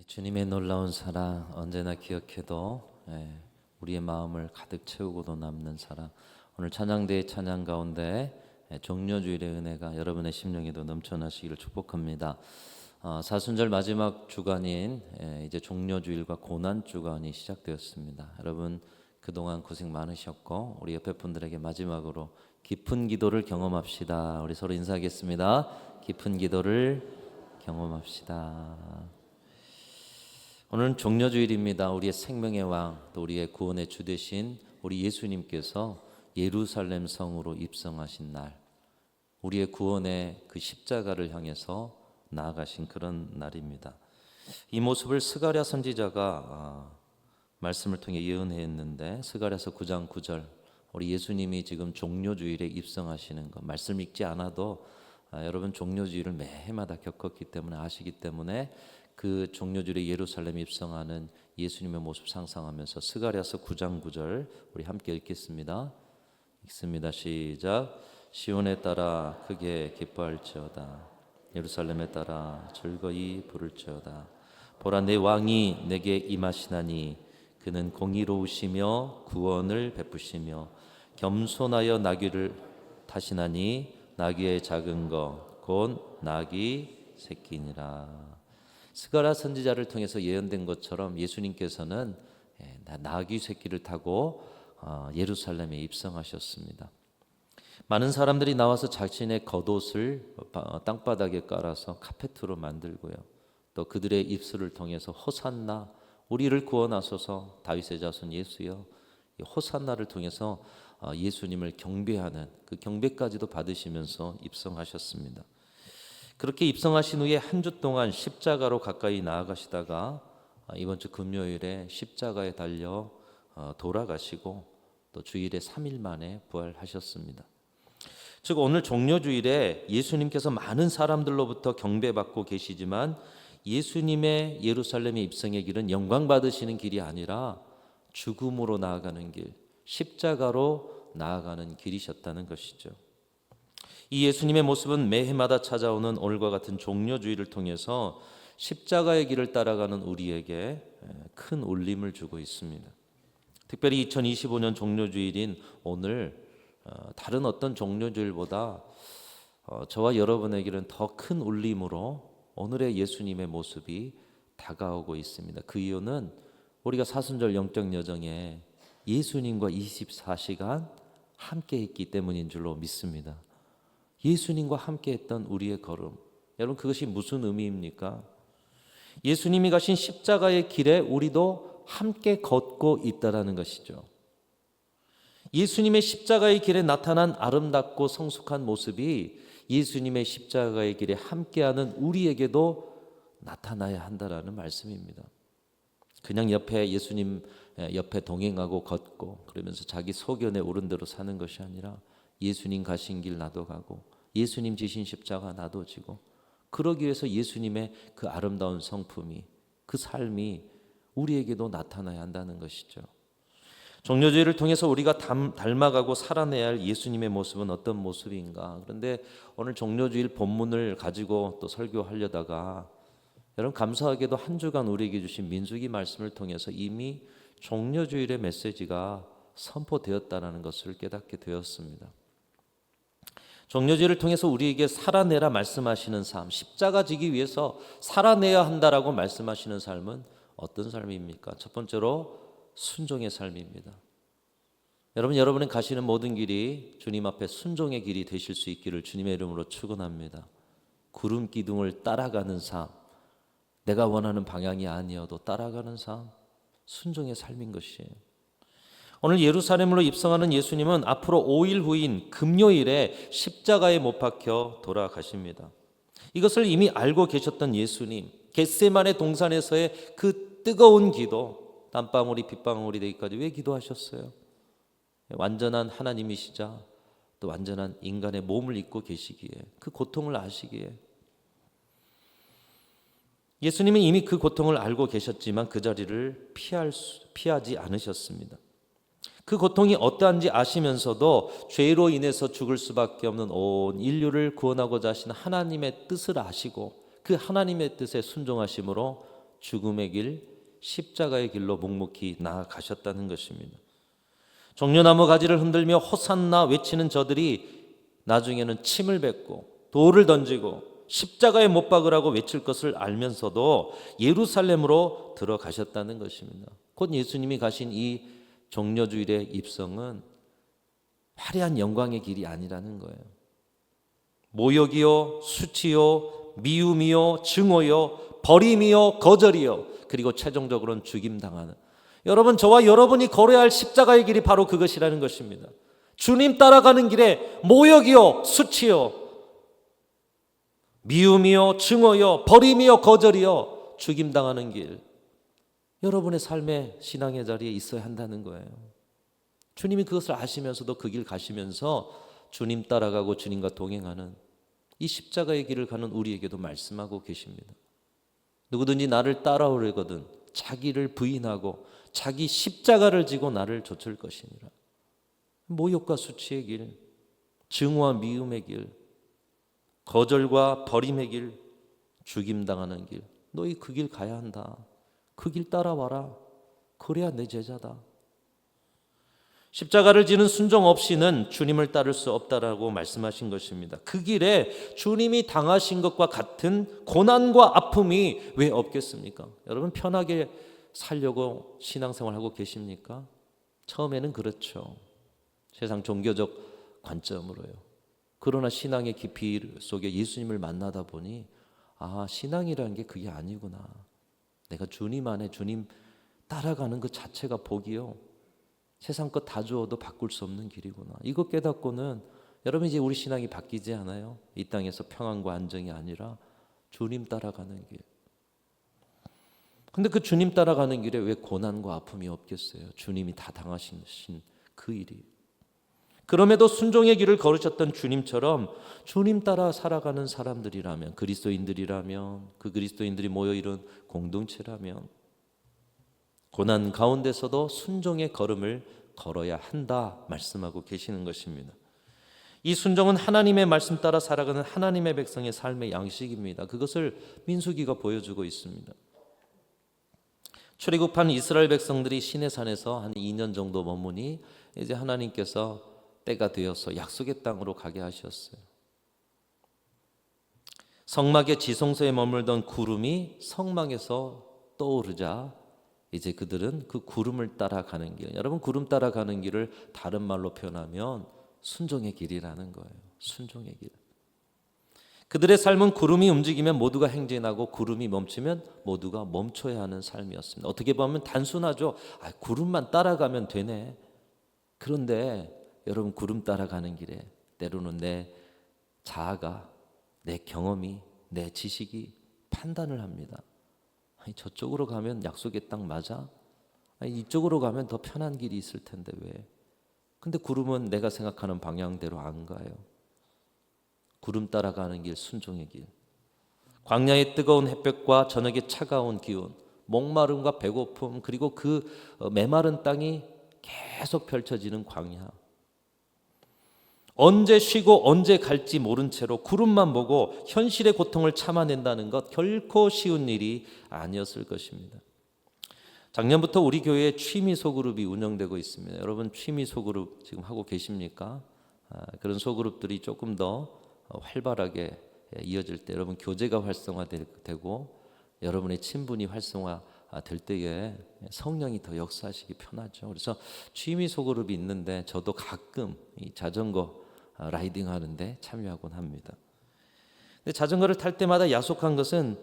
주님의 놀라운 사랑 언제나 기억해도 우리의 마음을 가득 채우고도 남는 사랑. 오늘 찬양대의 찬양 가운데 종려주일의 은혜가 여러분의 심령에도 넘쳐나시기를 축복합니다. 사순절 마지막 주간인 이제 종려주일과 고난주간이 시작되었습니다. 여러분 그동안 고생 많으셨고 우리 옆에 분들에게 마지막으로 깊은 기도를 경험합시다. 우리 서로 인사하겠습니다. 깊은 기도를 경험합시다. 오늘은 종려주일입니다. 우리의 생명의 왕, 또 우리의 구원의 주 되신 우리 예수님께서 예루살렘 성으로 입성하신 날, 우리의 구원의 그 십자가를 향해서 나아가신 그런 날입니다. 이 모습을 스가랴 선지자가 말씀을 통해 예언했는데, 스가랴서 9장 9절, 우리 예수님이 지금 종려주일에 입성하시는 것, 말씀 읽지 않아도 여러분 종려주일을 매해마다 겪었기 때문에 아시기 때문에 그 종려주일에 예루살렘 입성하는 예수님의 모습 상상하면서 스가랴서 9장 9절 우리 함께 읽겠습니다. 읽습니다. 시작. 시온에 따라 크게 기뻐할지어다. 예루살렘에 따라 즐거이 부를지어다. 보라, 내 왕이 내게 임하시나니 그는 공의로우시며 구원을 베푸시며 겸손하여 나귀를 타시나니 나귀의 작은 것 곧 나귀 새끼니라. 스가랴 선지자를 통해서 예언된 것처럼 예수님께서는 나귀 새끼를 타고 예루살렘에 입성하셨습니다. 많은 사람들이 나와서 자신의 겉옷을 땅바닥에 깔아서 카페트로 만들고요. 또 그들의 입술을 통해서 호산나, 우리를 구원하소서, 다윗의 자손 예수여, 호산나를 통해서 예수님을 경배하는 그 경배까지도 받으시면서 입성하셨습니다. 그렇게 입성하신 후에 한 주 동안 십자가로 가까이 나아가시다가 이번 주 금요일에 십자가에 달려 돌아가시고 또 주일에 3일 만에 부활하셨습니다. 즉 오늘 종려주일에 예수님께서 많은 사람들로부터 경배받고 계시지만 예수님의 예루살렘의 입성의 길은 영광 받으시는 길이 아니라 죽음으로 나아가는 길, 십자가로 나아가는 길이셨다는 것이죠. 이 예수님의 모습은 매해마다 찾아오는 오늘과 같은 종려주일을 통해서 십자가의 길을 따라가는 우리에게 큰 울림을 주고 있습니다. 특별히 2025년 종려주일인 오늘 다른 어떤 종려주일보다 저와 여러분에게는 더 큰 울림으로 오늘의 예수님의 모습이 다가오고 있습니다. 그 이유는 우리가 사순절 영적 여정에 예수님과 24시간 함께 했기 때문인 줄로 믿습니다. 예수님과 함께 했던 우리의 걸음, 여러분 그것이 무슨 의미입니까? 예수님이 가신 십자가의 길에 우리도 함께 걷고 있다라는 것이죠. 예수님의 십자가의 길에 나타난 아름답고 성숙한 모습이 예수님의 십자가의 길에 함께하는 우리에게도 나타나야 한다라는 말씀입니다. 그냥 옆에 예수님 옆에 동행하고 걷고 그러면서 자기 소견에 오른 대로 사는 것이 아니라 예수님 가신 길 나도 가고 예수님 지신 십자가 나도 지고, 그러기 위해서 예수님의 그 아름다운 성품이, 그 삶이 우리에게도 나타나야 한다는 것이죠. 종려주일을 통해서 우리가 닮아가고 살아내야 할 예수님의 모습은 어떤 모습인가? 그런데 오늘 종려주일 본문을 가지고 또 설교하려다가 여러분 감사하게도 한 주간 우리에게 주신 민수기 말씀을 통해서 이미 종려주일의 메시지가 선포되었다는 것을 깨닫게 되었습니다. 종려주일을 통해서 우리에게 살아내라 말씀하시는 삶, 십자가 지기 위해서 살아내야 한다라고 말씀하시는 삶은 어떤 삶입니까? 첫 번째로 순종의 삶입니다. 여러분은 가시는 모든 길이 주님 앞에 순종의 길이 되실 수 있기를 주님의 이름으로 축원합니다. 구름 기둥을 따라가는 삶, 내가 원하는 방향이 아니어도 따라가는 삶, 순종의 삶인 것이에요. 오늘 예루살렘으로 입성하는 예수님은 앞으로 5일 후인 금요일에 십자가에 못 박혀 돌아가십니다. 이것을 이미 알고 계셨던 예수님, 겟세마네 동산에서의 그 뜨거운 기도, 땀방울이 빗방울이 되기까지 왜 기도하셨어요? 완전한 하나님이시자 또 완전한 인간의 몸을 입고 계시기에, 그 고통을 아시기에. 예수님은 이미 그 고통을 알고 계셨지만 그 자리를 피하지 않으셨습니다. 그 고통이 어떠한지 아시면서도 죄로 인해서 죽을 수밖에 없는 온 인류를 구원하고자 하시는 하나님의 뜻을 아시고 그 하나님의 뜻에 순종하심으로 죽음의 길, 십자가의 길로 묵묵히 나아가셨다는 것입니다. 종려나무 가지를 흔들며 호산나 외치는 저들이 나중에는 침을 뱉고 돌을 던지고 십자가에 못 박으라고 외칠 것을 알면서도 예루살렘으로 들어가셨다는 것입니다. 곧 예수님이 가신 이 종려주일의 입성은 화려한 영광의 길이 아니라는 거예요. 모욕이요, 수치요, 미움이요, 증오요, 버림이요, 거절이요, 그리고 최종적으로는 죽임당하는, 여러분, 저와 여러분이 걸어야 할 십자가의 길이 바로 그것이라는 것입니다. 주님 따라가는 길에 모욕이요, 수치요, 미움이요, 증오요, 버림이요, 거절이요, 죽임당하는 길, 여러분의 삶의 신앙의 자리에 있어야 한다는 거예요. 주님이 그것을 아시면서도 그 길 가시면서 주님 따라가고 주님과 동행하는 이 십자가의 길을 가는 우리에게도 말씀하고 계십니다. 누구든지 나를 따라오려거든 자기를 부인하고 자기 십자가를 지고 나를 좇을 것이니라. 모욕과 수치의 길, 증오와 미움의 길, 거절과 버림의 길, 죽임당하는 길, 너희 그 길 가야 한다. 그 길 따라와라. 그래야 내 제자다. 십자가를 지는 순종 없이는 주님을 따를 수 없다라고 말씀하신 것입니다. 그 길에 주님이 당하신 것과 같은 고난과 아픔이 왜 없겠습니까? 여러분, 편하게 살려고 신앙생활하고 계십니까? 처음에는 그렇죠. 세상 종교적 관점으로요. 그러나 신앙의 깊이 속에 예수님을 만나다 보니 신앙이라는 게 그게 아니구나. 내가 주님 안에 주님 따라가는 그 자체가 복이요. 세상 것 다 주어도 바꿀 수 없는 길이구나. 이거 깨닫고는 여러분 이제 우리 신앙이 바뀌지 않아요? 이 땅에서 평안과 안정이 아니라 주님 따라가는 길. 근데 그 주님 따라가는 길에 왜 고난과 아픔이 없겠어요? 주님이 다 당하신 그 일이. 그럼에도 순종의 길을 걸으셨던 주님처럼 주님 따라 살아가는 사람들이라면, 그리스도인들이라면, 그 그리스도인들이 모여 이룬 공동체라면 고난 가운데서도 순종의 걸음을 걸어야 한다 말씀하고 계시는 것입니다. 이 순종은 하나님의 말씀 따라 살아가는 하나님의 백성의 삶의 양식입니다. 그것을 민수기가 보여주고 있습니다. 출애굽한 이스라엘 백성들이 시내산에서 한 2년 정도 머무니 이제 하나님께서 때가 되어서 약속의 땅으로 가게 하셨어요. 성막의 지성소에 머물던 구름이 성막에서 떠오르자 이제 그들은 그 구름을 따라가는 길, 여러분 구름 따라가는 길을 다른 말로 표현하면 순종의 길이라는 거예요. 순종의 길. 그들의 삶은 구름이 움직이면 모두가 행진하고 구름이 멈추면 모두가 멈춰야 하는 삶이었습니다. 어떻게 보면 단순하죠. 구름만 따라가면 되네. 그런데 여러분, 구름 따라가는 길에 때로는 내 자아가, 내 경험이, 내 지식이 판단을 합니다. 저쪽으로 가면 약속의 땅 맞아? 이쪽으로 가면 더 편한 길이 있을 텐데 왜? 근데 구름은 내가 생각하는 방향대로 안 가요. 구름 따라가는 길, 순종의 길. 광야의 뜨거운 햇볕과 저녁의 차가운 기온, 목마름과 배고픔, 그리고 그 메마른 땅이 계속 펼쳐지는 광야. 언제 쉬고 언제 갈지 모른 채로 구름만 보고 현실의 고통을 참아낸다는 것 결코 쉬운 일이 아니었을 것입니다. 작년부터 우리 교회에 취미 소그룹이 운영되고 있습니다. 여러분 취미 소그룹 지금 하고 계십니까? 그런 소그룹들이 조금 더 활발하게 이어질 때 여러분 교제가 활성화되고 여러분의 친분이 활성화될 때에 성령이 더 역사하시기 편하죠. 그래서 취미 소그룹이 있는데 저도 가끔 이 자전거 라이딩 하는데 참여하곤 합니다. 근데 자전거를 탈 때마다 야속한 것은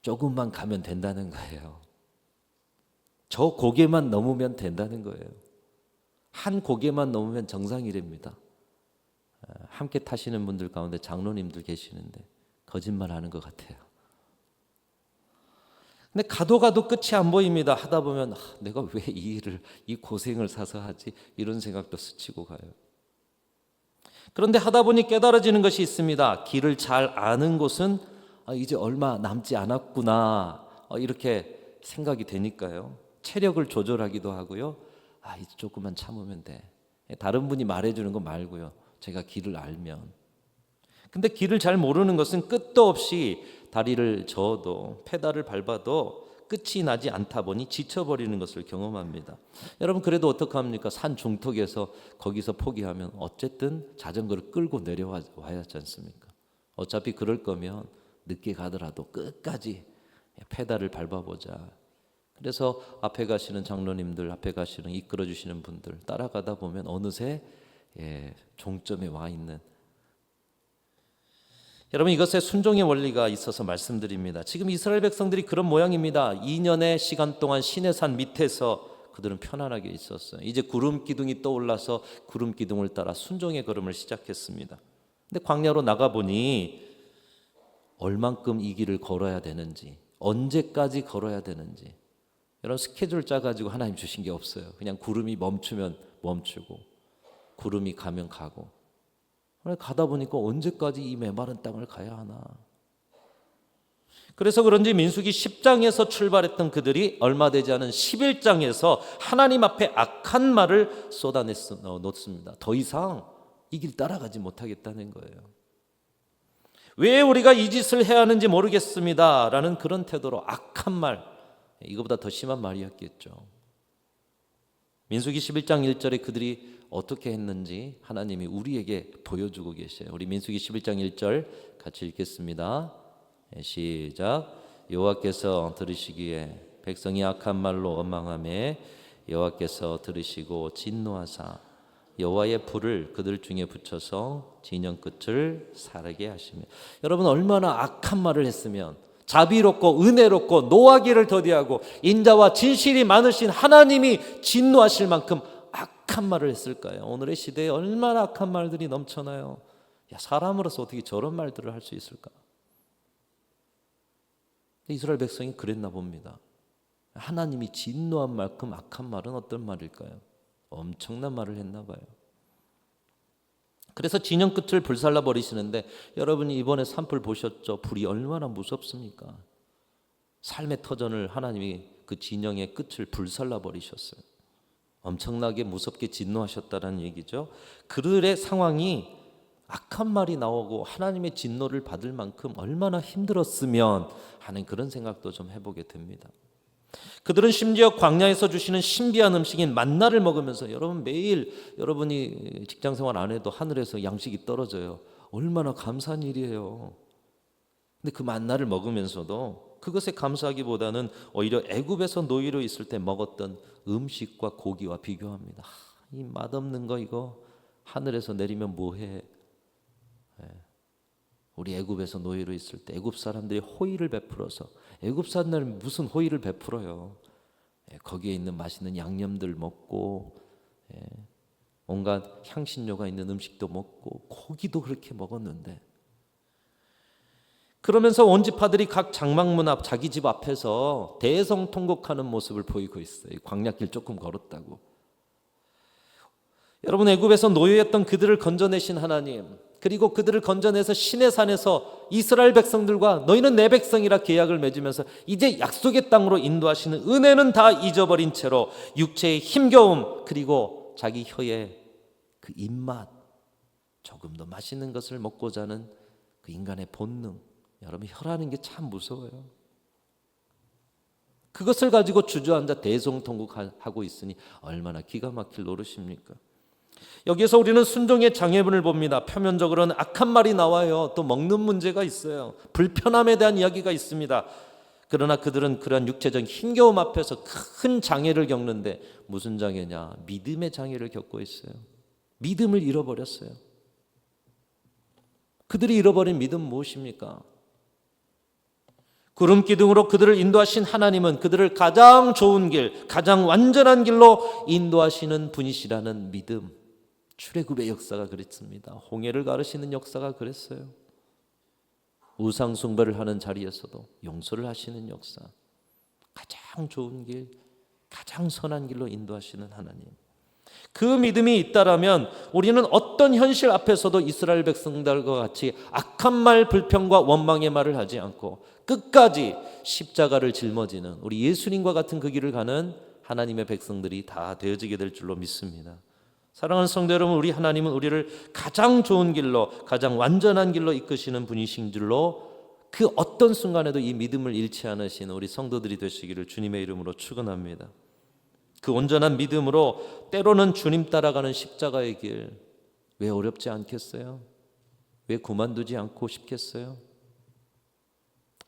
조금만 가면 된다는 거예요. 저 고개만 넘으면 된다는 거예요. 한 고개만 넘으면 정상이랍니다. 함께 타시는 분들 가운데 장로님들 계시는데 거짓말하는 것 같아요. 근데 가도 끝이 안 보입니다. 하다 보면 내가 왜 이 고생을 사서 하지? 이런 생각도 스치고 가요. 그런데 하다 보니 깨달아지는 것이 있습니다. 길을 잘 아는 곳은 이제 얼마 남지 않았구나 이렇게 생각이 되니까요. 체력을 조절하기도 하고요. 이제 조금만 참으면 돼. 다른 분이 말해주는 거 말고요. 제가 길을 알면. 근데 길을 잘 모르는 것은 끝도 없이 다리를 저어도 페달을 밟아도 끝이 나지 않다 보니 지쳐버리는 것을 경험합니다. 여러분 그래도 어떡합니까? 산 중턱에서 거기서 포기하면 어쨌든 자전거를 끌고 내려와야 하지 않습니까? 어차피 그럴 거면 늦게 가더라도 끝까지 페달을 밟아보자. 그래서 앞에 가시는 장로님들, 앞에 가시는 이끌어 주시는 분들 따라가다 보면 어느새 종점에 와 있는, 여러분 이것에 순종의 원리가 있어서 말씀드립니다. 지금 이스라엘 백성들이 그런 모양입니다. 2년의 시간 동안 시내산 밑에서 그들은 편안하게 있었어요. 이제 구름 기둥이 떠올라서 구름 기둥을 따라 순종의 걸음을 시작했습니다. 근데 광야로 나가보니 얼만큼 이 길을 걸어야 되는지, 언제까지 걸어야 되는지, 여러분 스케줄 짜가지고 하나님 주신 게 없어요. 그냥 구름이 멈추면 멈추고 구름이 가면 가고, 가다 보니까 언제까지 이 메마른 땅을 가야 하나. 그래서 그런지 민수기 10장에서 출발했던 그들이 얼마 되지 않은 11장에서 하나님 앞에 악한 말을 쏟아놓습니다. 더 이상 이 길 따라가지 못하겠다는 거예요. 왜 우리가 이 짓을 해야 하는지 모르겠습니다 라는 그런 태도로 악한 말, 이거보다 더 심한 말이었겠죠. 민수기 11장 1절에 그들이 어떻게 했는지 하나님이 우리에게 보여주고 계셔요. 우리 민수기 11장 1절 같이 읽겠습니다. 시작. 여호와께서 들으시기에 백성이 악한 말로 원망하며 여호와께서 들으시고 진노하사 여호와의 불을 그들 중에 붙여서 진영 끝을 사르게 하시며. 여러분 얼마나 악한 말을 했으면 자비롭고 은혜롭고 노하기를 더디하고 인자와 진실이 많으신 하나님이 진노하실 만큼 악한 말을 했을까요? 오늘의 시대에 얼마나 악한 말들이 넘쳐나요. 사람으로서 어떻게 저런 말들을 할 수 있을까? 이스라엘 백성이 그랬나 봅니다. 하나님이 진노한 만큼 악한 말은 어떤 말일까요? 엄청난 말을 했나 봐요. 그래서 진영 끝을 불살라 버리시는데, 여러분이 이번에 산불 보셨죠? 불이 얼마나 무섭습니까? 삶의 터전을 하나님이 그 진영의 끝을 불살라 버리셨어요. 엄청나게 무섭게 진노하셨다는 얘기죠. 그들의 상황이 악한 말이 나오고 하나님의 진노를 받을 만큼 얼마나 힘들었으면 하는 그런 생각도 좀 해보게 됩니다. 그들은 심지어 광야에서 주시는 신비한 음식인 만나를 먹으면서, 여러분 매일 여러분이 직장생활 안 해도 하늘에서 양식이 떨어져요. 얼마나 감사한 일이에요. 근데 그 만나를 먹으면서도 그것에 감사하기보다는 오히려 애굽에서 노예로 있을 때 먹었던 음식과 고기와 비교합니다. 이 맛없는 거 이거 하늘에서 내리면 뭐해. 우리 애굽에서 노예로 있을 때 애굽 사람들이 호의를 베풀어서, 애굽 사람들은 무슨 호의를 베풀어요. 거기에 있는 맛있는 양념들 먹고 온갖 향신료가 있는 음식도 먹고 고기도 그렇게 먹었는데, 그러면서 온 지파들이 각 장막문 앞 자기 집 앞에서 대성통곡하는 모습을 보이고 있어요. 광야길 조금 걸었다고. 여러분 애굽에서 노예였던 그들을 건져내신 하나님, 그리고 그들을 건져내서 시내산에서 이스라엘 백성들과 너희는 내 백성이라 계약을 맺으면서 이제 약속의 땅으로 인도하시는 은혜는 다 잊어버린 채로 육체의 힘겨움, 그리고 자기 혀의 그 입맛, 조금 더 맛있는 것을 먹고자 하는 그 인간의 본능. 여러분 혀라는 게 참 무서워요. 그것을 가지고 주저앉아 대성통곡하고 있으니 얼마나 기가 막힐 노릇입니까? 여기에서 우리는 순종의 장애물을 봅니다. 표면적으로는 악한 말이 나와요. 또 먹는 문제가 있어요. 불편함에 대한 이야기가 있습니다. 그러나 그들은 그러한 육체적 힘겨움 앞에서 큰 장애를 겪는데, 무슨 장애냐? 믿음의 장애를 겪고 있어요. 믿음을 잃어버렸어요. 그들이 잃어버린 믿음 무엇입니까? 구름 기둥으로 그들을 인도하신 하나님은 그들을 가장 좋은 길, 가장 완전한 길로 인도하시는 분이시라는 믿음. 출애굽의 역사가 그랬습니다. 홍해를 가르시는 역사가 그랬어요. 우상 숭배를 하는 자리에서도 용서를 하시는 역사. 가장 좋은 길, 가장 선한 길로 인도하시는 하나님. 그 믿음이 있다라면 우리는 어떤 현실 앞에서도 이스라엘 백성들과 같이 악한 말, 불평과 원망의 말을 하지 않고 끝까지 십자가를 짊어지는 우리 예수님과 같은 그 길을 가는 하나님의 백성들이 다 되어지게 될 줄로 믿습니다. 사랑하는 성도 여러분, 우리 하나님은 우리를 가장 좋은 길로, 가장 완전한 길로 이끄시는 분이신 줄로 그 어떤 순간에도 이 믿음을 잃지 않으시는 우리 성도들이 되시기를 주님의 이름으로 축원합니다. 그 온전한 믿음으로 때로는 주님 따라가는 십자가의 길, 왜 어렵지 않겠어요? 왜 그만두지 않고 싶겠어요?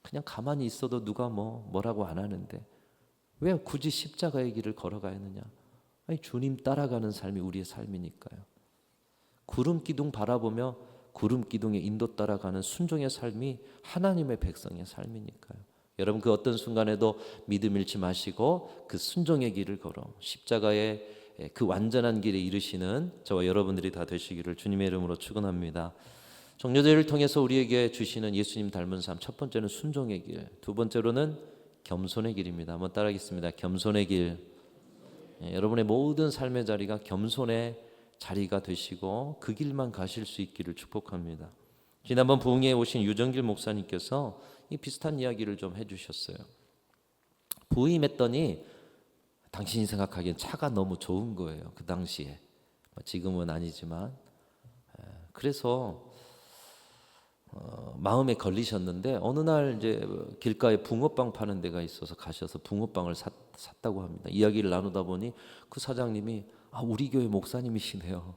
그냥 가만히 있어도 누가 뭐라고 안 하는데 왜 굳이 십자가의 길을 걸어가야 하느냐? 아니, 주님 따라가는 삶이 우리의 삶이니까요. 구름 기둥 바라보며 구름 기둥의 인도 따라가는 순종의 삶이 하나님의 백성의 삶이니까요. 여러분, 그 어떤 순간에도 믿음 잃지 마시고 그 순종의 길을 걸어 십자가의 그 완전한 길에 이르시는 저와 여러분들이 다 되시기를 주님의 이름으로 축원합니다. 정료제를 통해서 우리에게 주시는 예수님 닮은 삶, 첫 번째는 순종의 길, 두 번째로는 겸손의 길입니다. 한번 따라하겠습니다. 겸손의 길. 여러분의 모든 삶의 자리가 겸손의 자리가 되시고 그 길만 가실 수 있기를 축복합니다. 지난번 부흥회에 오신 유정길 목사님께서 이 비슷한 이야기를 좀 해주셨어요. 부임했더니 당신이 생각하기엔 차가 너무 좋은 거예요. 그 당시에. 지금은 아니지만. 그래서 마음에 걸리셨는데 어느 날 이제 길가에 붕어빵 파는 데가 있어서 가셔서 붕어빵을 샀다고 합니다. 이야기를 나누다 보니 그 사장님이 우리 교회 목사님이시네요.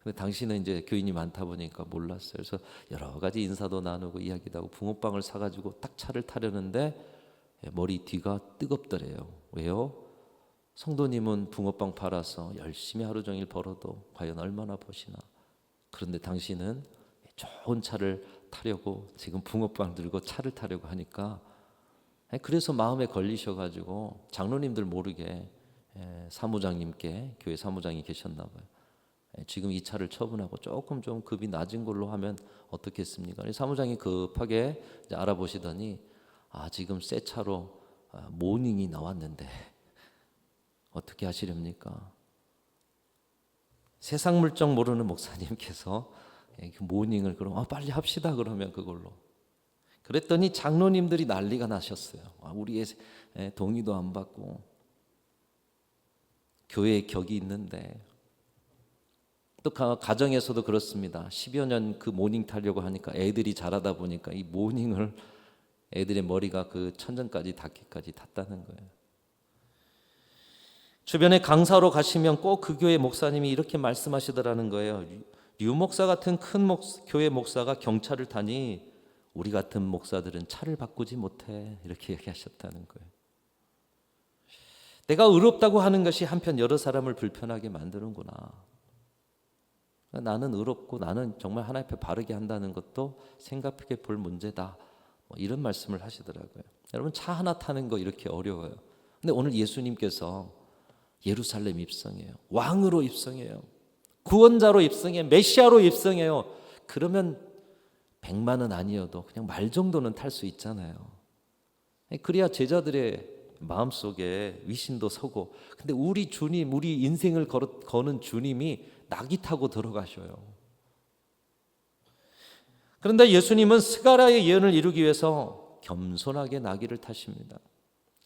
근데 당신은 이제 교인이 많다 보니까 몰랐어요. 그래서 여러 가지 인사도 나누고 이야기도 하고 붕어빵을 사가지고 딱 차를 타려는데 머리 뒤가 뜨겁더래요. 왜요? 성도님은 붕어빵 팔아서 열심히 하루 종일 벌어도 과연 얼마나 버시나. 그런데 당신은 좋은 차를 타려고 지금 붕어빵 들고 차를 타려고 하니까 그래서 마음에 걸리셔가지고 장로님들 모르게 사무장님께, 교회 사무장이 계셨나 봐요. 지금 이 차를 처분하고 조금 좀 급이 낮은 걸로 하면 어떻겠습니까? 사무장이 급하게 이제 알아보시더니 지금 새 차로 모닝이 나왔는데 어떻게 하시렵니까? 세상 물정 모르는 목사님께서 모닝을 그럼 빨리 합시다 그러면 그걸로. 그랬더니 장로님들이 난리가 나셨어요. 우리의 동의도 안 받고 교회에 격이 있는데. 또 가정에서도 그렇습니다. 10여 년 그 모닝 타려고 하니까 애들이 자라다 보니까 이 모닝을 애들의 머리가 그 천장까지 닿기까지 탔다는 거예요. 주변에 강사로 가시면 꼭 그 교회 목사님이 이렇게 말씀하시더라는 거예요. 류 목사 같은 큰 교회 목사가 경차를 타니 우리 같은 목사들은 차를 바꾸지 못해, 이렇게 얘기하셨다는 거예요. 내가 의롭다고 하는 것이 한편 여러 사람을 불편하게 만드는구나. 나는 의롭고 나는 정말 하나님 앞에 바르게 한다는 것도 생각해 볼 문제다. 이런 말씀을 하시더라고요. 여러분, 차 하나 타는 거 이렇게 어려워요. 근데 오늘 예수님께서 예루살렘 입성해요. 왕으로 입성해요. 구원자로 입성해요. 메시아로 입성해요. 그러면 100만은 아니어도 그냥 말 정도는 탈 수 있잖아요. 그래야 제자들의 마음속에 위신도 서고. 근데 우리 주님, 우리 인생을 거는 주님이 낙이 타고 들어가셔요. 그런데 예수님은 스가랴의 예언을 이루기 위해서 겸손하게 나귀를 타십니다.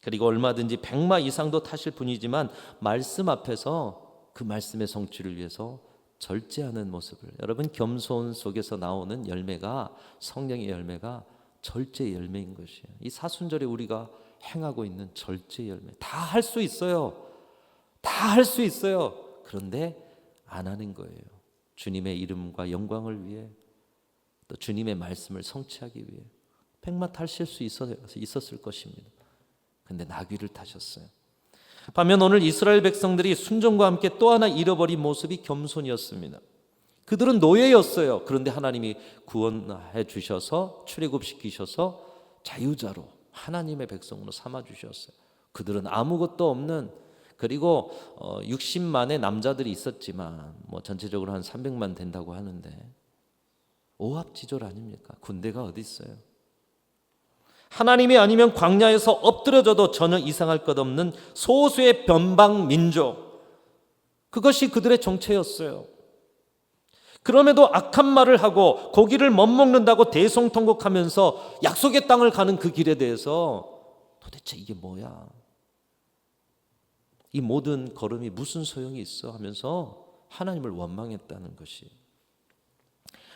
그리고 얼마든지 100마 이상도 타실 분이지만 말씀 앞에서 그 말씀의 성취를 위해서 절제하는 모습을. 여러분, 겸손 속에서 나오는 열매가, 성령의 열매가 절제의 열매인 것이에요. 이 사순절에 우리가 행하고 있는 절제의 열매. 다 할 수 있어요. 다 할 수 있어요. 그런데 안 하는 거예요. 주님의 이름과 영광을 위해, 또 주님의 말씀을 성취하기 위해 100마 타실 수 있었을 것입니다. 근데 나귀를 타셨어요. 반면 오늘 이스라엘 백성들이 순종과 함께 또 하나 잃어버린 모습이 겸손이었습니다. 그들은 노예였어요. 그런데 하나님이 구원해 주셔서 출애굽시키셔서 자유자로 하나님의 백성으로 삼아 주셨어요. 그들은 아무것도 없는, 그리고 60만의 남자들이 있었지만 전체적으로 한 300만 된다고 하는데 오합지졸 아닙니까? 군대가 어디 있어요? 하나님이 아니면 광야에서 엎드려져도 전혀 이상할 것 없는 소수의 변방 민족, 그것이 그들의 정체였어요. 그럼에도 악한 말을 하고 고기를 못 먹는다고 대성통곡하면서 약속의 땅을 가는 그 길에 대해서 도대체 이게 뭐야? 이 모든 걸음이 무슨 소용이 있어? 하면서 하나님을 원망했다는 것이.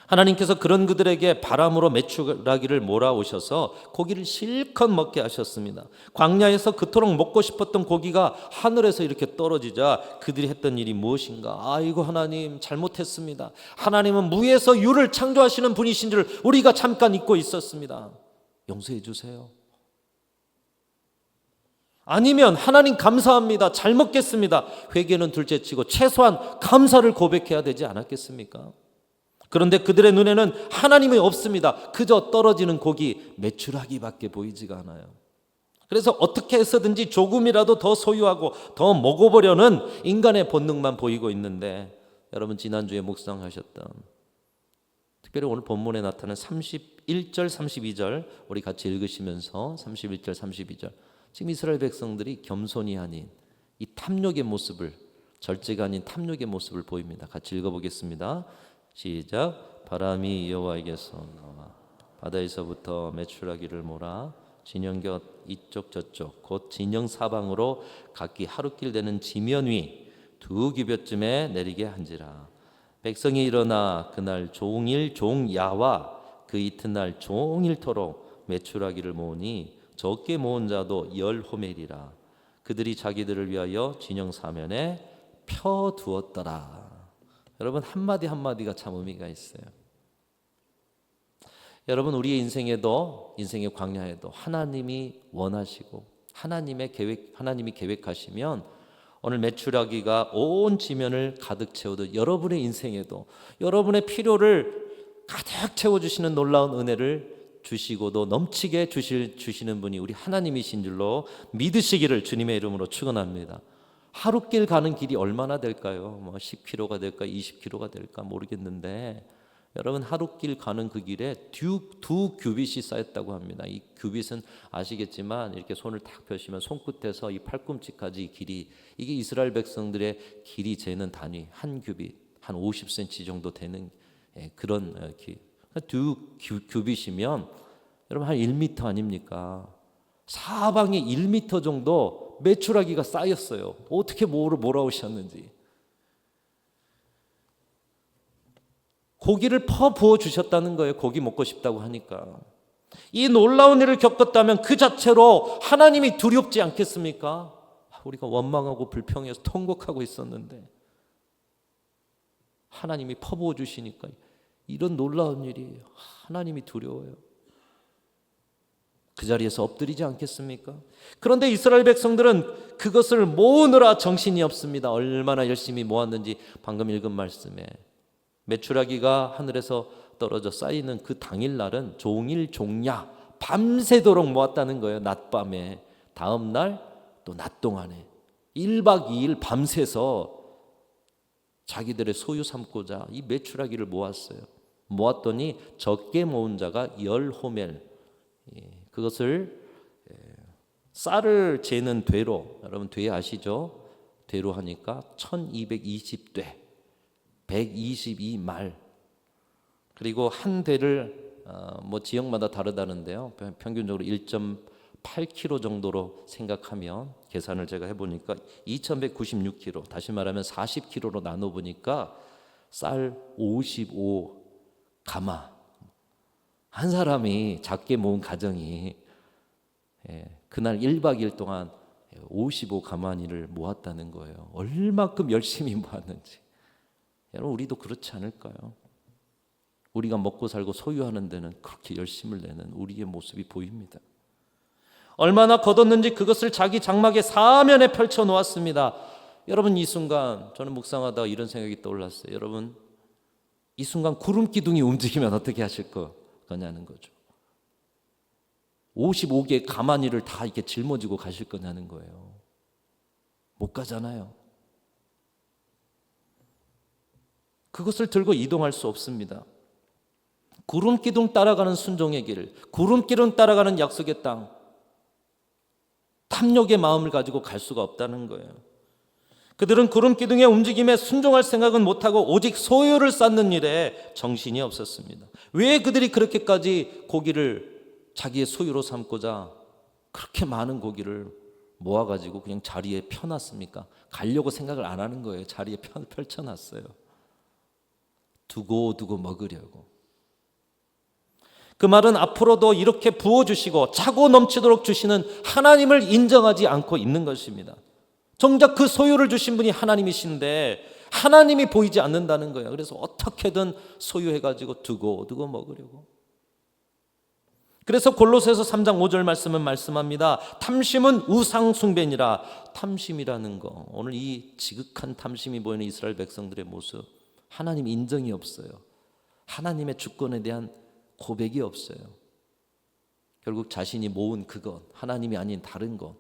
하나님께서 그런 그들에게 바람으로 메추라기를 몰아오셔서 고기를 실컷 먹게 하셨습니다. 광야에서 그토록 먹고 싶었던 고기가 하늘에서 이렇게 떨어지자 그들이 했던 일이 무엇인가? 아이고 하나님 잘못했습니다. 하나님은 무에서 유를 창조하시는 분이신 줄 우리가 잠깐 잊고 있었습니다. 용서해 주세요. 아니면 하나님 감사합니다. 잘 먹겠습니다. 회개는 둘째치고 최소한 감사를 고백해야 되지 않았겠습니까? 그런데 그들의 눈에는 하나님이 없습니다. 그저 떨어지는 고기 메추라기밖에 보이지가 않아요. 그래서 어떻게 해서든지 조금이라도 더 소유하고 더 먹어보려는 인간의 본능만 보이고 있는데, 여러분 지난주에 묵상하셨던 특별히 오늘 본문에 나타난 31절 32절 우리 같이 읽으시면서 31절 32절 지금 이스라엘 백성들이 겸손이 아닌 이 탐욕의 모습을, 절제가 아닌 탐욕의 모습을 보입니다. 같이 읽어보겠습니다. 시작. 바람이 여호와에게서 나와 바다에서부터 메추라기를 몰아 진영 곁 이쪽 저쪽 곧 진영 사방으로 각기 하루길 되는 지면 위 두 규빗쯤에 내리게 한지라. 백성이 일어나 그날 종일 종야와 그 이튿날 종일토록 메추라기를 모으니 적게 모은 자도 10호멜이라. 그들이 자기들을 위하여 진영 사면에 펴두었더라. 여러분 한마디 한마디가 참 의미가 있어요. 여러분 우리의 인생에도, 인생의 광야에도 하나님이 원하시고 하나님이 계획하시면 오늘 메추라기가 온 지면을 가득 채우듯 여러분의 인생에도 여러분의 필요를 가득 채워주시는 놀라운 은혜를 주시고도 넘치게 주시는 분이 우리 하나님이신 줄로 믿으시기를 주님의 이름으로 축원합니다. 하루길 가는 길이 얼마나 될까요? 10km가 될까 20km가 될까 모르겠는데, 여러분 하루길 가는 그 길에 두 규빗이 쌓였다고 합니다. 이 규빗은 아시겠지만 이렇게 손을 탁 펴시면 손끝에서 이 팔꿈치까지 길이, 이게 이스라엘 백성들의 길이 재는 단위, 한 규빗 한 50cm 정도 되는 그런 길. 두 규빗이면 여러분 한 1m 아닙니까? 사방에 1m 정도 메추라기가 쌓였어요. 어떻게 몰아오셨는지. 고기를 퍼 부어 주셨다는 거예요. 고기 먹고 싶다고 하니까. 이 놀라운 일을 겪었다면 그 자체로 하나님이 두렵지 않겠습니까? 우리가 원망하고 불평해서 통곡하고 있었는데 하나님이 퍼 부어 주시니까 이런 놀라운 일이, 하나님이 두려워요. 그 자리에서 엎드리지 않겠습니까? 그런데 이스라엘 백성들은 그것을 모으느라 정신이 없습니다. 얼마나 열심히 모았는지 방금 읽은 말씀에 메추라기가 하늘에서 떨어져 쌓이는 그 당일날은 종일 종야 밤새도록 모았다는 거예요. 낮밤에. 다음 날 또 낮 동안에 1박 2일 밤새서 자기들의 소유 삼고자 이 메추라기를 모았어요. 모았더니 적게 모은 자가 10호멜. 그것을 쌀을 재는 되로, 여러분 되 아시죠? 되로 하니까 1220되 122말. 그리고 한 대를 지역마다 다르다는데요. 평균적으로 1.8kg 정도로 생각하면, 계산을 제가 해보니까 2196kg, 다시 말하면 40kg로 나눠보니까 쌀 55가마. 한 사람이 작게 모은 가정이 그날 1박 2일 동안 55가마니를 모았다는 거예요. 얼마큼 열심히 모았는지. 여러분 우리도 그렇지 않을까요? 우리가 먹고 살고 소유하는 데는 그렇게 열심을 내는 우리의 모습이 보입니다. 얼마나 거뒀는지 그것을 자기 장막의 사면에 펼쳐 놓았습니다. 여러분 이 순간 저는 묵상하다가 이런 생각이 떠올랐어요. 여러분 이 순간 구름 기둥이 움직이면 어떻게 하실 거냐는 거죠. 55개의 가마니를 다 이렇게 짊어지고 가실 거냐는 거예요. 못 가잖아요. 그것을 들고 이동할 수 없습니다. 구름기둥 따라가는 순종의 길, 구름기둥 따라가는 약속의 땅, 탐욕의 마음을 가지고 갈 수가 없다는 거예요. 그들은 구름기둥의 움직임에 순종할 생각은 못하고 오직 소유를 쌓는 일에 정신이 없었습니다. 왜 그들이 그렇게까지 고기를 자기의 소유로 삼고자 그렇게 많은 고기를 모아가지고 그냥 자리에 펴놨습니까? 가려고 생각을 안 하는 거예요. 자리에 펼쳐놨어요. 두고 먹으려고. 그 말은 앞으로도 이렇게 부어주시고 차고 넘치도록 주시는 하나님을 인정하지 않고 있는 것입니다. 정작 그 소유를 주신 분이 하나님이신데 하나님이 보이지 않는다는 거예요. 그래서 어떻게든 소유해가지고 두고 먹으려고. 그래서 골로새서 3장 5절 말씀은 말씀합니다. 탐심은 우상 숭배니라. 탐심이라는 거, 오늘 이 지극한 탐심이 보이는 이스라엘 백성들의 모습, 하나님 인정이 없어요. 하나님의 주권에 대한 고백이 없어요. 결국 자신이 모은 그것, 하나님이 아닌 다른 것,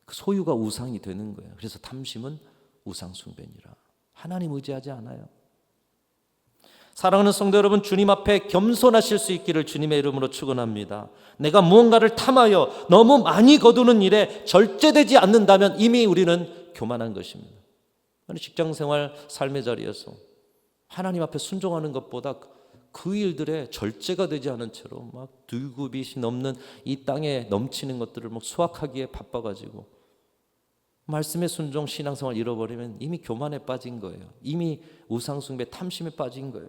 그 소유가 우상이 되는 거예요. 그래서 탐심은 우상 숭배니라. 하나님 의지하지 않아요. 사랑하는 성도 여러분, 주님 앞에 겸손하실 수 있기를 주님의 이름으로 축원합니다. 내가 무언가를 탐하여 너무 많이 거두는 일에 절제되지 않는다면 이미 우리는 교만한 것입니다. 직장생활 삶의 자리에서 하나님 앞에 순종하는 것보다 그 일들에 절제가 되지 않은 채로 막 두굽이시 넘는 이 땅에 넘치는 것들을 막 수확하기에 바빠가지고 말씀의 순종 신앙생활 잃어버리면 이미 교만에 빠진 거예요. 이미 우상숭배 탐심에 빠진 거예요.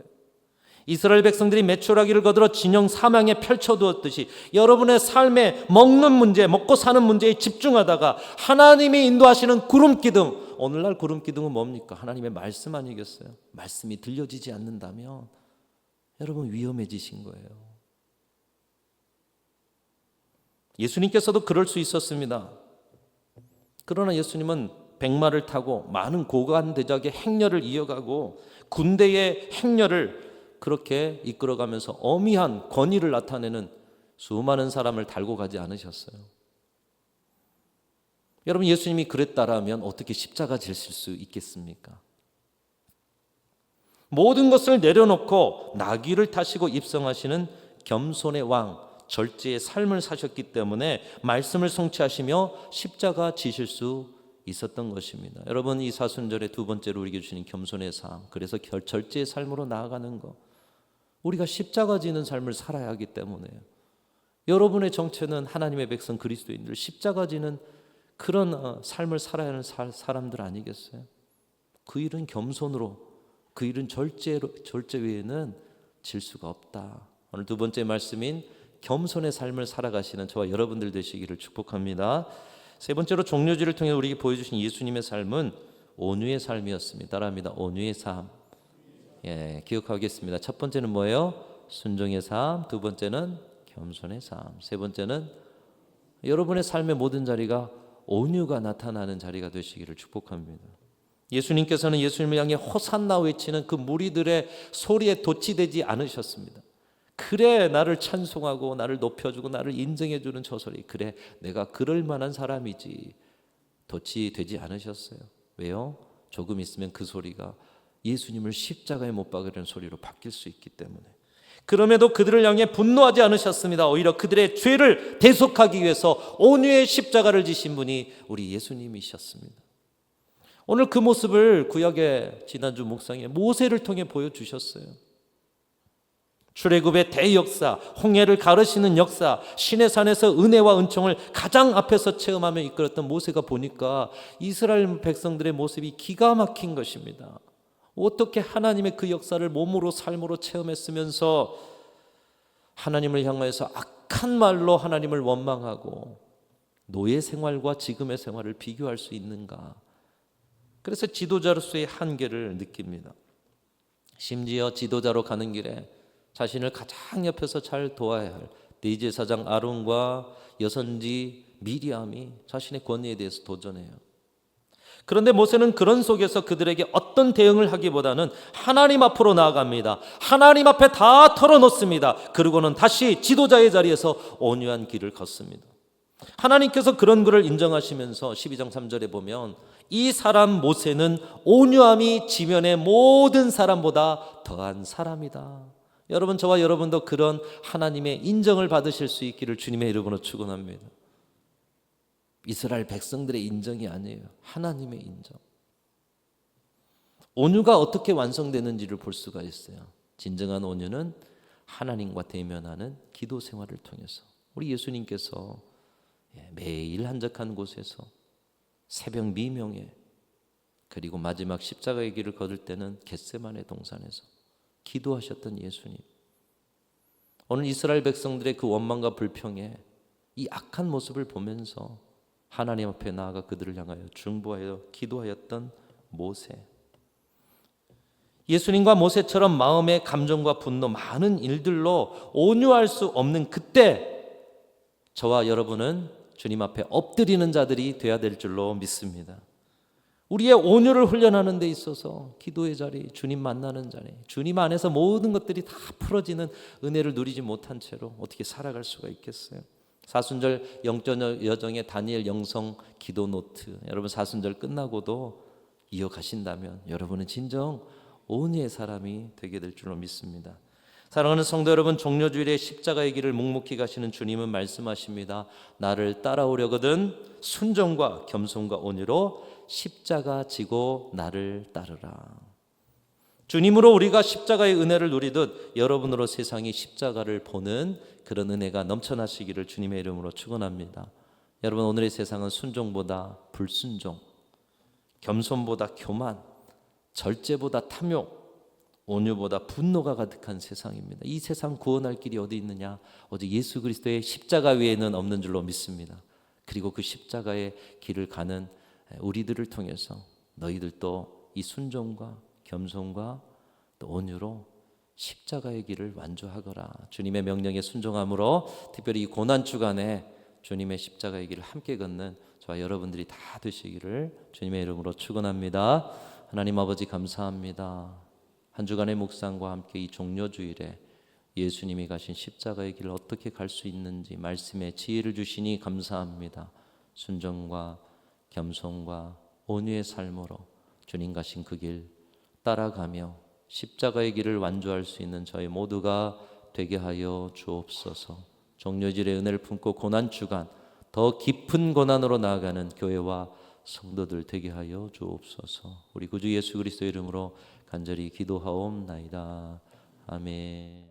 이스라엘 백성들이 메추라기를 거들어 진영 사망에 펼쳐두었듯이 여러분의 삶에 먹는 문제, 먹고 사는 문제에 집중하다가 하나님이 인도하시는 구름기둥, 오늘날 구름기둥은 뭡니까? 하나님의 말씀 아니겠어요? 말씀이 들려지지 않는다면 여러분 위험해지신 거예요. 예수님께서도 그럴 수 있었습니다. 그러나 예수님은 백마를 타고 많은 고관 대적의 행렬을 이어가고 군대의 행렬을 그렇게 이끌어가면서 어미한 권위를 나타내는 수많은 사람을 달고 가지 않으셨어요. 여러분, 예수님이 그랬다라면 어떻게 십자가 지실 수 있겠습니까? 모든 것을 내려놓고 나귀를 타시고 입성하시는 겸손의 왕, 절제의 삶을 사셨기 때문에 말씀을 성취하시며 십자가 지실 수 있었던 것입니다. 여러분, 이 사순절의 두 번째로 우리에게 주시는 겸손의 삶, 그래서 절제의 삶으로 나아가는 것, 우리가 십자가 지는 삶을 살아야 하기 때문에요. 여러분의 정체는 하나님의 백성 그리스도인들 십자가 지는 그런 삶을 살아야 하는 사람들 아니겠어요? 그 일은 겸손으로, 그 일은 절제 외에는 질 수가 없다. 오늘 두 번째 말씀인 겸손의 삶을 살아가시는 저와 여러분들 되시기를 축복합니다. 세 번째로 종료주를 통해 우리에게 보여주신 예수님의 삶은 온유의 삶이었습니다. 따라합니다. 온유의 삶. 기억하겠습니다. 첫 번째는 뭐예요? 순종의 삶. 두 번째는 겸손의 삶. 세 번째는 여러분의 삶의 모든 자리가 온유가 나타나는 자리가 되시기를 축복합니다. 예수님께서는 예수님을 향해 호산나 외치는 그 무리들의 소리에 도취되지 않으셨습니다. 그래, 나를 찬송하고 나를 높여주고 나를 인정해주는 저 소리, 그래, 내가 그럴 만한 사람이지, 도취되지 않으셨어요. 왜요? 조금 있으면 그 소리가 예수님을 십자가에 못 박으려는 소리로 바뀔 수 있기 때문에. 그럼에도 그들을 향해 분노하지 않으셨습니다. 오히려 그들의 죄를 대속하기 위해서 온유의 십자가를 지신 분이 우리 예수님이셨습니다. 오늘 그 모습을 구약의 지난주 묵상에 모세를 통해 보여주셨어요. 출애굽의 대역사, 홍해를 가르시는 역사, 시내산에서 은혜와 은총을 가장 앞에서 체험하며 이끌었던 모세가 보니까 이스라엘 백성들의 모습이 기가 막힌 것입니다. 어떻게 하나님의 그 역사를 몸으로 삶으로 체험했으면서 하나님을 향하여서 악한 말로 하나님을 원망하고 노예 생활과 지금의 생활을 비교할 수 있는가? 그래서 지도자로서의 한계를 느낍니다. 심지어 지도자로 가는 길에 자신을 가장 옆에서 잘 도와야 할 대제사장 아론과 여선지 미리암이 자신의 권위에 대해서 도전해요. 그런데 모세는 그런 속에서 그들에게 어떤 대응을 하기보다는 하나님 앞으로 나아갑니다. 하나님 앞에 다 털어놓습니다. 그리고는 다시 지도자의 자리에서 온유한 길을 걷습니다. 하나님께서 그런 그를 인정하시면서 12장 3절에 보면 이 사람 모세는 온유함이 지면의 모든 사람보다 더한 사람이다. 여러분, 저와 여러분도 그런 하나님의 인정을 받으실 수 있기를 주님의 이름으로 축원합니다. 이스라엘 백성들의 인정이 아니에요. 하나님의 인정. 온유가 어떻게 완성되는지를 볼 수가 있어요. 진정한 온유는 하나님과 대면하는 기도 생활을 통해서. 우리 예수님께서 매일 한적한 곳에서 새벽 미명에, 그리고 마지막 십자가의 길을 걸을 때는 겟세마네 동산에서 기도하셨던 예수님. 오늘 이스라엘 백성들의 그 원망과 불평에 이 악한 모습을 보면서 하나님 앞에 나아가 그들을 향하여 중보하여 기도하였던 모세. 예수님과 모세처럼 마음의 감정과 분노, 많은 일들로 온유할 수 없는 그때 저와 여러분은 주님 앞에 엎드리는 자들이 되어야 될 줄로 믿습니다. 우리의 온유를 훈련하는 데 있어서 기도의 자리, 주님 만나는 자리, 주님 안에서 모든 것들이 다 풀어지는 은혜를 누리지 못한 채로 어떻게 살아갈 수가 있겠어요? 사순절 영적 여정의 다니엘 영성 기도 노트, 여러분 사순절 끝나고도 이어가신다면 여러분은 진정 온유의 사람이 되게 될 줄로 믿습니다. 사랑하는 성도 여러분, 종려주일에 십자가의 길을 묵묵히 가시는 주님은 말씀하십니다. 나를 따라오려거든 순종과 겸손과 온유로 십자가 지고 나를 따르라. 주님으로 우리가 십자가의 은혜를 누리듯 여러분으로 세상이 십자가를 보는 그런 은혜가 넘쳐나시기를 주님의 이름으로 축원합니다. 여러분, 오늘의 세상은 순종보다 불순종, 겸손보다 교만, 절제보다 탐욕, 온유보다 분노가 가득한 세상입니다. 이 세상 구원할 길이 어디 있느냐? 오직 예수 그리스도의 십자가 외에는 없는 줄로 믿습니다. 그리고 그 십자가의 길을 가는 우리들을 통해서 너희들도 이 순종과 겸손과 또 온유로 십자가의 길을 완주하거라. 주님의 명령에 순종함으로 특별히 이 고난 주간에 주님의 십자가의 길을 함께 걷는 저와 여러분들이 다 되시기를 주님의 이름으로 축원합니다. 하나님 아버지 감사합니다. 한 주간의 묵상과 함께 이 종려주일에 예수님이 가신 십자가의 길을 어떻게 갈 수 있는지 말씀에 지혜를 주시니 감사합니다. 순종과 겸손과 온유의 삶으로 주님 가신 그 길 따라가며 십자가의 길을 완주할 수 있는 저희 모두가 되게 하여 주옵소서. 종려주일의 은혜를 품고 고난주간 더 깊은 고난으로 나아가는 교회와 성도들 되게 하여 주옵소서. 우리 구주 예수 그리스도의 이름으로 간절히 기도하옵나이다. 아멘.